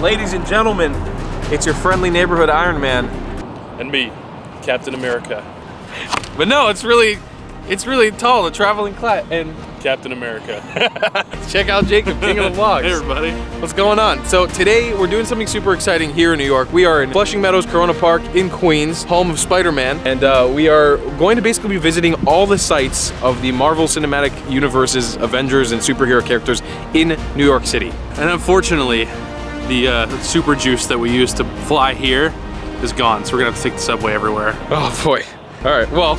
Ladies and gentlemen, it's your friendly neighborhood Iron Man. And me, Captain America. But no, it's really tall, the traveling class, and Captain America. check out Jacob, king of the vlogs. Hey everybody. What's going on? So today we're doing something super exciting here in New York. We are in Flushing Meadows Corona Park in Queens, home of Spider-Man, and we are going to basically be visiting all the sites of the Marvel Cinematic Universe's Avengers and superhero characters in New York City. And unfortunately, the super juice that we used to fly here is gone, so we're gonna have to take the subway everywhere. Oh boy. All right, well,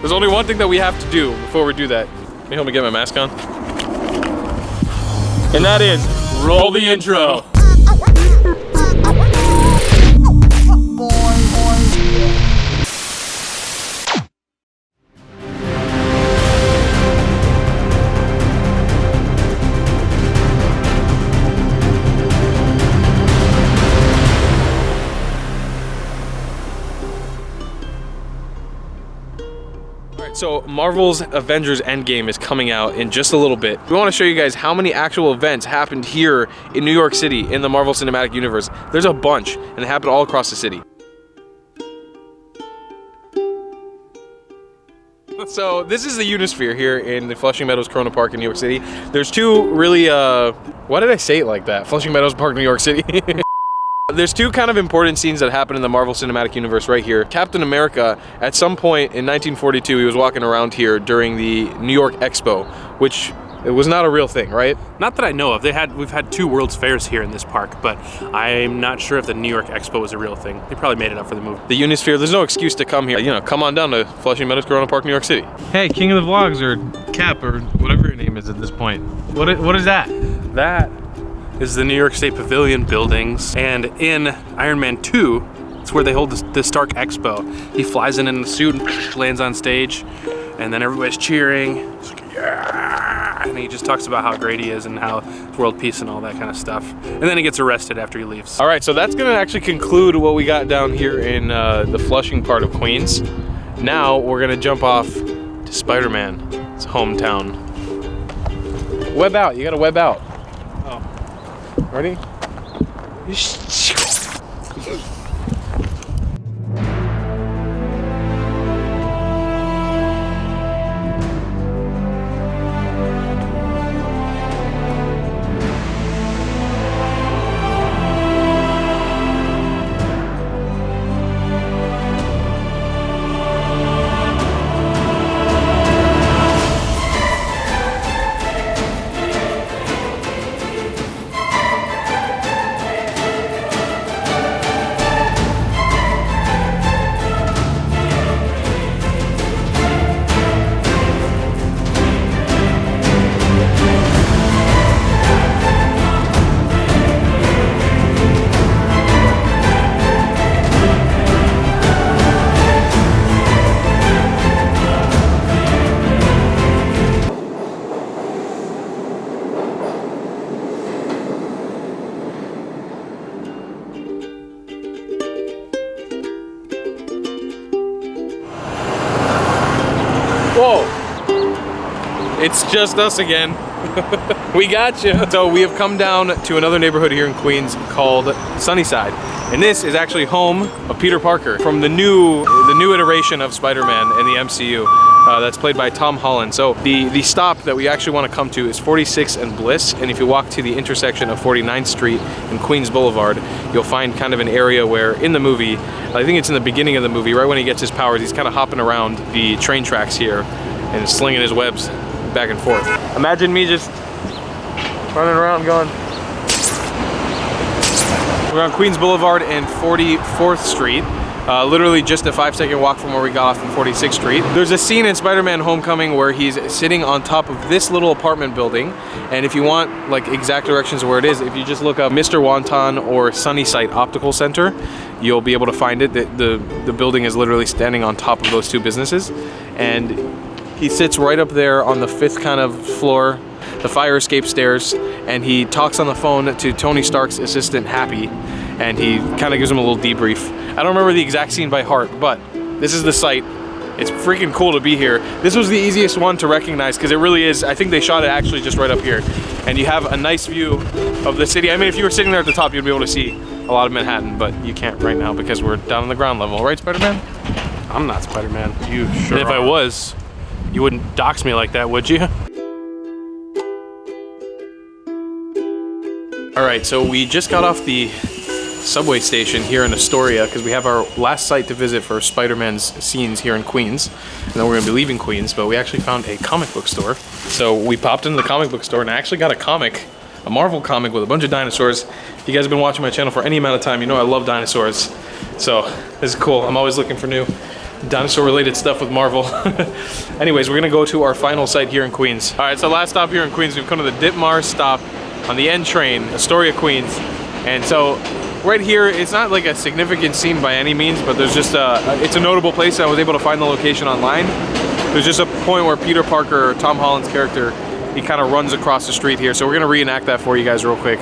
there's only one thing that we have to do before we do that. Can you help me get my mask on? And that is, roll the intro. So Marvel's Avengers Endgame is coming out in just a little bit. We want to show you guys how many actual events happened here in New York City in the Marvel Cinematic Universe. There's a bunch, and they happened all across the city. So this is the Unisphere here in the Flushing Meadows Corona Park in New York City. There's two really, why did I say it like that? Flushing Meadows Park, New York City. There's two kind of important scenes that happen in the Marvel Cinematic Universe right here. Captain America, at some point in 1942, he was walking around here during the New York Expo, which it was not a real thing, right? Not that I know of. We've had two World's Fairs here in this park, but I'm not sure if the New York Expo was a real thing. They probably made it up for the movie. The Unisphere, there's no excuse to come here. You know, come on down to Flushing Meadows Corona Park, New York City. Hey, King of the Vlogs, or Cap, or whatever your name is at this point. What is that? That is the New York State Pavilion buildings, and in Iron Man 2, it's where they hold the Stark Expo. He flies in the suit and lands on stage, and then everybody's cheering. It's like, yeah! And he just talks about how great he is and how world peace and all that kind of stuff. And then he gets arrested after he leaves. All right, so that's gonna actually conclude what we got down here in the Flushing part of Queens. Now we're gonna jump off to Spider-Man's hometown. Web out, you gotta web out. Ready? Whoa, it's just us again. We got you. So we have come down to another neighborhood here in Queens called Sunnyside. And this is actually home of Peter Parker from the new iteration of Spider-Man in the MCU. That's played by Tom Holland. So the stop that we actually want to come to is 46th and Bliss, and if you walk to the intersection of 49th Street and Queens Boulevard, you'll find kind of an area where in the movie, I think it's in the beginning of the movie, right when he gets his powers, he's kind of hopping around the train tracks here and slinging his webs back and forth. Imagine me just running around going. We're on Queens Boulevard and 44th Street. Literally just a 5-second walk from where we got off from 46th Street. There's a scene in Spider-Man Homecoming where he's sitting on top of this little apartment building, and if you want like exact directions of where it is, if you just look up Mr. Wonton or SUNNYSIDE Optical Center, you'll be able to find it. The building is literally standing on top of those two businesses, and he sits right up there on the 5th kind of floor, the fire escape stairs, and he talks on the phone to Tony Stark's assistant Happy, and he kind of gives him a little debrief. I don't remember the exact scene by heart, but this is the site It's freaking cool to be here. This was the easiest one to recognize because it really is. I think they shot it actually just right up here. And you have a nice view of the city. I mean, if you were sitting there at the top, you'd be able to see a lot of Manhattan, but you can't right now because we're down on the ground level. Right, Spider-Man? I'm not Spider-Man. You sure And if I was, you wouldn't dox me like that, would you? All right, so we just got off the subway station here in Astoria because we have our last site to visit for Spider-Man's scenes here in Queens. And then we're gonna be leaving Queens, but we actually found a comic book store. So we popped into the comic book store and I actually got a comic, a Marvel comic with a bunch of dinosaurs. If you guys have been watching my channel for any amount of time, you know I love dinosaurs. So this is cool. I'm always looking for new dinosaur related stuff with Marvel. Anyways, we're gonna go to our final site here in Queens. All right, so last stop here in Queens, we've come to the DITMARS stop on the N train, Astoria, Queens. And so right here, it's not like a significant scene by any means, but there's just it's a notable place. I was able to find the location online. There's just a point where Peter Parker, Tom Holland's character, he kind of runs across the street here. So we're gonna reenact that for you guys real quick.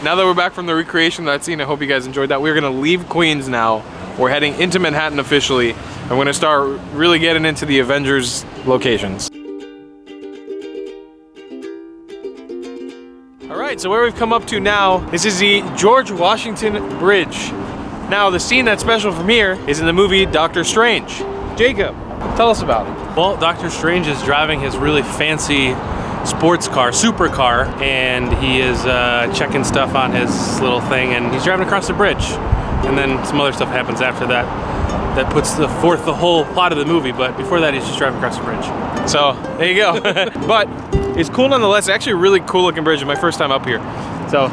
Now that we're back from the recreation of that scene, I hope you guys enjoyed that. We're gonna leave Queens now. We're heading into Manhattan officially. I'm gonna start really getting into the Avengers locations. All right, so where we've come up to now, this is the George Washington Bridge. Now, the scene that's special from here is in the movie Doctor Strange. Jacob, tell us about it. Well, Doctor Strange is driving his really fancy sports car, supercar, and he is checking stuff on his little thing, and he's driving across the bridge. And then some other stuff happens after that that puts forth the whole plot of the movie, but before that he's just driving across the bridge. So there you go. But it's cool nonetheless. It's actually a really cool looking bridge. It's my first time up here. So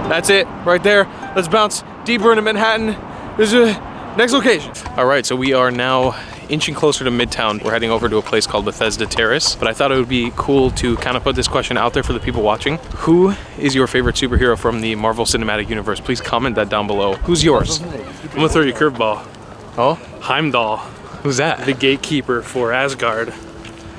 that's it right there. Let's bounce deeper into Manhattan. There's a next location. All right, so we are now inching closer to Midtown. We're heading over to a place called Bethesda Terrace, but I thought it would be cool to kind of put this question out there for the people watching. Who is your favorite superhero from the Marvel Cinematic Universe? Please comment that down below. Who's yours? I'm gonna throw you a curveball. Oh? Heimdall. Who's that? The gatekeeper for Asgard.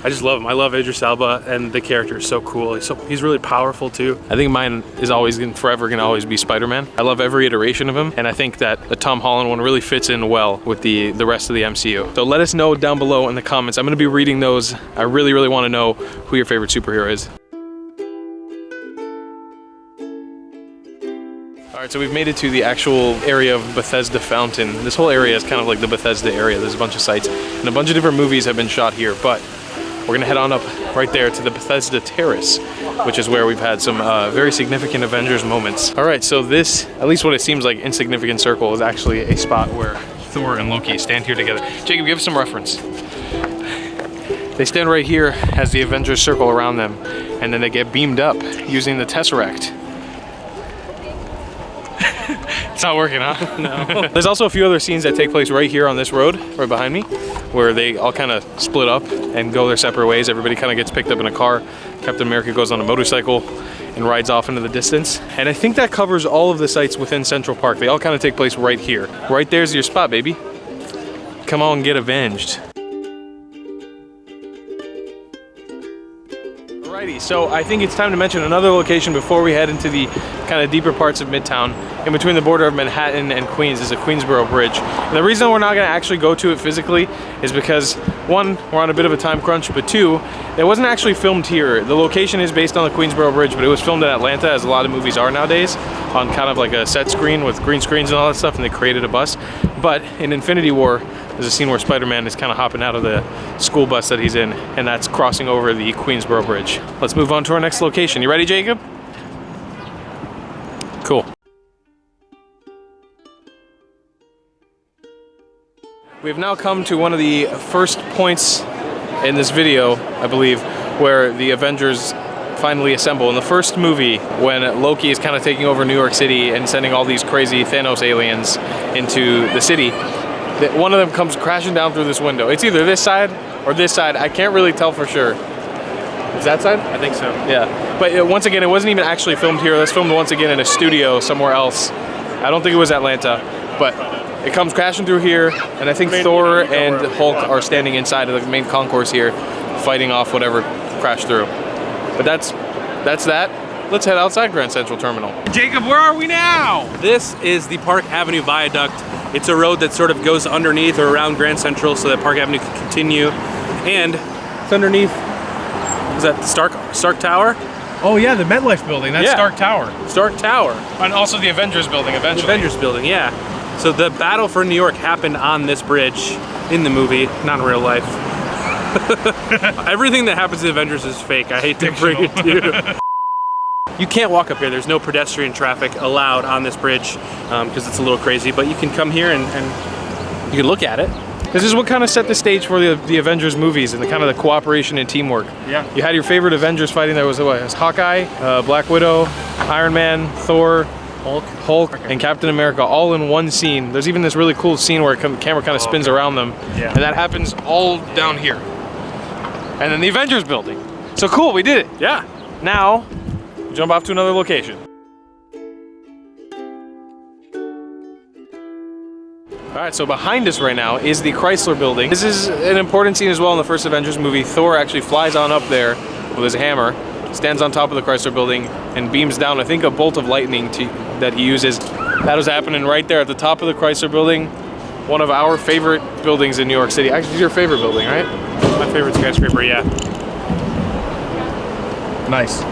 I just love him. I love Idris Elba, and the character is so cool. He's really powerful too. I think mine is always forever gonna always be Spider-Man. I love every iteration of him, and I think that the Tom Holland one really fits in well with the rest of the MCU. So let us know down below in the comments. I'm gonna be reading those. I really, really wanna know who your favorite superhero is. All right, so we've made it to the actual area of Bethesda Fountain. This whole area is kind of like the Bethesda area. There's a bunch of sites, and a bunch of different movies have been shot here, but we're gonna head on up right there to the Bethesda Terrace, which is where we've had some very significant Avengers moments. All right, so this, at least what it seems like, insignificant circle is actually a spot where Thor and Loki stand here together. Jacob, give us some reference. They stand right here as the Avengers circle around them, and then they get beamed up using the Tesseract. It's not working, huh? No. There's also a few other scenes that take place right here on this road, right behind me, where they all kind of split up and go their separate ways. Everybody kind of gets picked up in a car. Captain America goes on a motorcycle and rides off into the distance. And I think that covers all of the sites within Central Park. They all kind of take place right here. Right there's your spot, baby. Come on, get avenged. Alrighty, so I think it's time to mention another location before we head into the kind of deeper parts of Midtown. In between the border of Manhattan and Queens is the Queensboro Bridge. And the reason we're not gonna actually go to it physically is because, one, we're on a bit of a time crunch, but two, it wasn't actually filmed here. The location is based on the Queensboro Bridge, but it was filmed in Atlanta, as a lot of movies are nowadays, on kind of like a set screen with green screens and all that stuff, and they created a bus. But in Infinity War, there's a scene where Spider-Man is kind of hopping out of the school bus that he's in, and that's crossing over the Queensboro Bridge. Let's move on to our next location. You ready, Jacob? Cool. We've now come to one of the first points in this video, I believe, where the Avengers finally assemble. In the first movie, when Loki is kind of taking over New York City and sending all these crazy Thanos aliens into the city, one of them comes crashing down through this window. It's either this side or this side. I can't really tell for sure. Is that side? I think so. Yeah. But once again, it wasn't even actually filmed here. It was filmed once again in a studio somewhere else. I don't think it was Atlanta, but it comes crashing through here, and I think Thor and Hulk are standing inside of the main concourse here, fighting off whatever crashed through. But that's that. let's head outside Grand Central Terminal. Jacob, where are we now? This is the Park Avenue Viaduct. It's a road that sort of goes underneath or around Grand Central so that Park Avenue can continue. And it's underneath, is that the Stark Tower? Oh yeah, the MetLife building, that's Yeah. Stark Tower. Stark Tower. And also the Avengers building eventually. The Avengers building, yeah. So the battle for New York happened on this bridge in the movie, not in real life. Everything that happens to the Avengers is fake. I hate to bring it to you. You can't walk up here. There's no pedestrian traffic allowed on this bridge because it's a little crazy, but you can come here and you can look at it. This is what kind of set the stage for the Avengers movies and the kind of the cooperation and teamwork. Yeah. You had your favorite Avengers fighting. There was what? It was Hawkeye, Black Widow, Iron Man, Thor, Hulk, and Captain America all in one scene. There's even this really cool scene where the camera kind of spins around them. Yeah. And that happens all down here. And then the Avengers building. So cool, we did it. Yeah. Now, jump off to another location. All right, so behind us right now is the Chrysler building. This is an important scene as well in the first Avengers movie. Thor actually flies on up there with his hammer, stands on top of the Chrysler building, and beams down, I think, a bolt of lightning that he uses. That was happening right there at the top of the Chrysler building. One of our favorite buildings in New York City. Actually, it's your favorite building, right? My favorite skyscraper, yeah. Nice.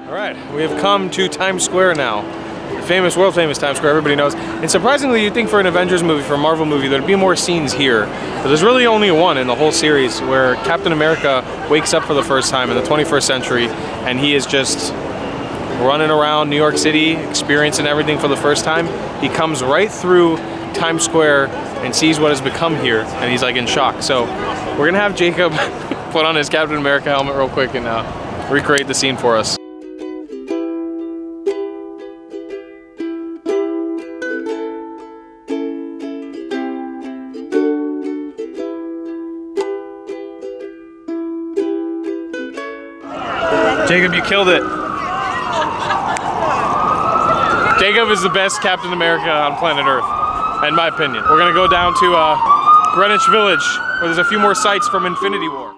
All right, we have come to Times Square now. The famous, world famous Times Square, everybody knows. And surprisingly, you'd think for an Avengers movie, for a Marvel movie, there'd be more scenes here. But there's really only one in the whole series where Captain America wakes up for the first time in the 21st century, and he is just running around New York City, experiencing everything for the first time. He comes right through Times Square and sees what has become here, and he's like in shock. So we're gonna have Jacob put on his Captain America helmet real quick and recreate the scene for us. Jacob, you killed it. Jacob is the best Captain America on planet Earth, in my opinion. We're gonna go down to Greenwich Village, where there's a few more sites from Infinity War.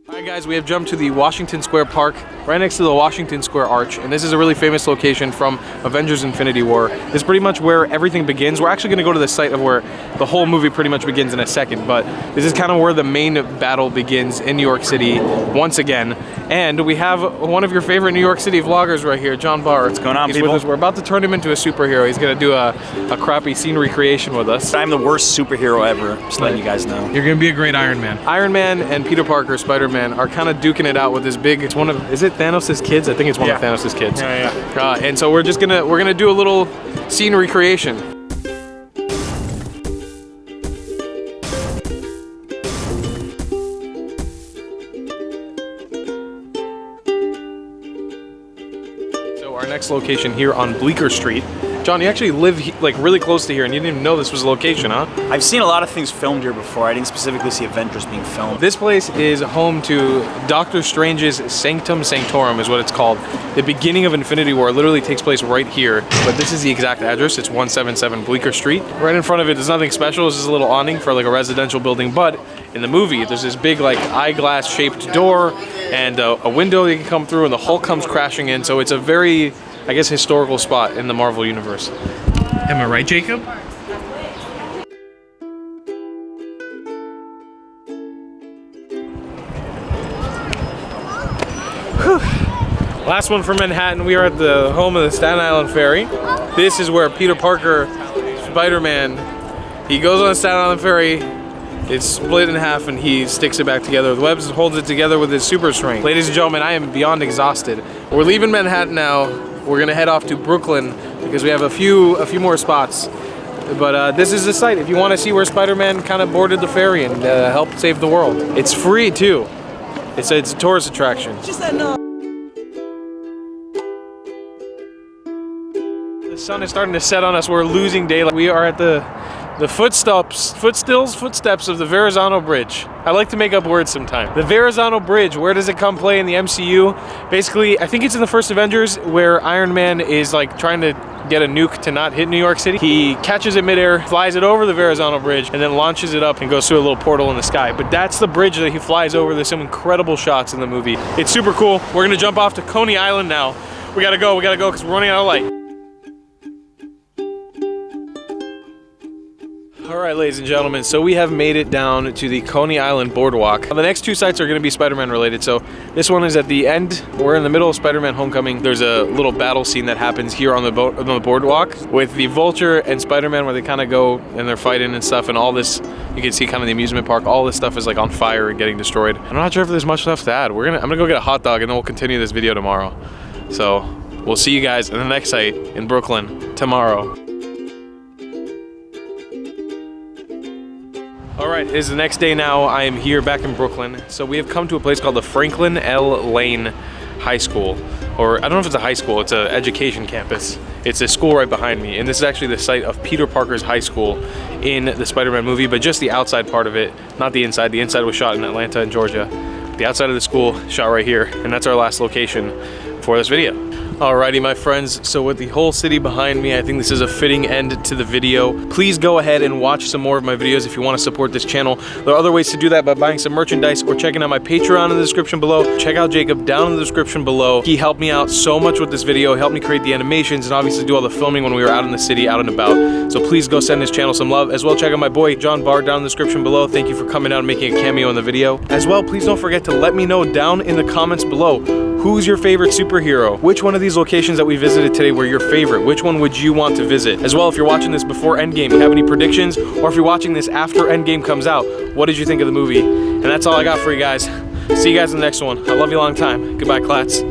Alright guys, we have jumped to the Washington Square Park, right next to the Washington Square Arch, and this is a really famous location from Avengers Infinity War. This is pretty much where everything begins. We're actually going to go to the site of where the whole movie pretty much begins in a second, but this is kind of where the main battle begins in New York City once again. And we have one of your favorite New York City vloggers right here, Jon Barr. What's going on, He's people? with us. We're about to turn him into a superhero. He's going to do a crappy scene recreation with us. I'm the worst superhero ever, just letting you guys know. You're going to be a great Iron Man. Iron Man and Peter Parker, Spider-Man, are kind of duking it out with this big, it's one of, is it Thanos' kids? I think it's one of Thanos' kids. Yeah. And so we're gonna do a little scene recreation. So our next location here on Bleecker Street. John, you actually live like really close to here, and you didn't even know this was a location, huh? I've seen a lot of things filmed here before. I didn't specifically see Avengers being filmed. This place is home to Doctor Strange's Sanctum Sanctorum, is what it's called. The beginning of Infinity War literally takes place right here, but this is the exact address. It's 177 Bleecker Street. Right in front of it, there's nothing special. It's just a little awning for like a residential building, but in the movie, there's this big like eyeglass shaped door and a window that you can come through, and the Hulk comes crashing in. So it's a very, I guess, historical spot in the Marvel universe. Am I right, Jacob? Whew. Last one from Manhattan. We are at the home of the Staten Island Ferry. This is where Peter Parker, Spider-Man, he goes on the Staten Island Ferry. It's split in half and he sticks it back together with webs and holds it together with his super strength. Ladies and gentlemen, I am beyond exhausted. We're leaving Manhattan now. We're gonna head off to Brooklyn because we have a few more spots. But this is the site if you want to see where Spider-Man kind of boarded the ferry and helped save the world. It's free too. It's a tourist attraction. The sun is starting to set on us. We're losing daylight. We are at the footsteps of the VERRAZZANO Bridge. I like to make up words sometimes. The VERRAZZANO Bridge, where does it come play in the MCU? Basically, I think it's in the first Avengers where Iron Man is like trying to get a nuke to not hit New York City. He catches it midair, flies it over the VERRAZZANO bridge, and then launches it up and goes through a little portal in the sky. But that's the bridge that he flies over. There's some incredible shots in the movie. It's super cool. We're gonna jump off to Coney Island now. We gotta go because we're running out of light. All right, ladies and gentlemen, so we have made it down to the Coney Island boardwalk. The next two sites are going to be Spider-Man related. So this one is at the end. We're in the middle of Spider-Man Homecoming. There's a little battle scene that happens here on the boardwalk with the Vulture and Spider-Man, where they kind of go and they're fighting and stuff, and all this, you can see kind of the amusement park. All this stuff is like on fire and getting destroyed. I'm not sure if there's much left to add. I'm gonna go get a hot dog and then we'll continue this video tomorrow. So we'll see you guys in the next site in Brooklyn tomorrow. All right, it is the next day now. I am here back in Brooklyn. So we have come to a place called the Franklin L. Lane High School. Or I don't know if it's a high school, it's an education campus. It's a school right behind me. And this is actually the site of Peter Parker's high school in the Spider-Man movie, but just the outside part of it, not the inside. The inside was shot in Atlanta and Georgia. The outside of the school shot right here. And that's our last location for this video. Alrighty, my friends, so with the whole city behind me, I think this is a fitting end to the video. Please go ahead and watch some more of my videos if you want to support this channel. There are other ways to do that by buying some merchandise or checking out my Patreon in the description below. Check out Jacob down in the description below. He helped me out so much with this video, helped me create the animations, and obviously do all the filming when we were out in the city, out and about. So please go send his channel some love. As well, check out my boy Jon Barr down in the description below. Thank you for coming out and making a cameo in the video. As well, please don't forget to let me know down in the comments below, who's your favorite superhero? Which one of these locations that we visited today were your favorite? Which one would you want to visit? As well, if you're watching this before Endgame, you have any predictions? Or if you're watching this after Endgame comes out, what did you think of the movie? And that's all I got for you guys. See you guys in the next one. I love you a long time. Goodbye, Clats.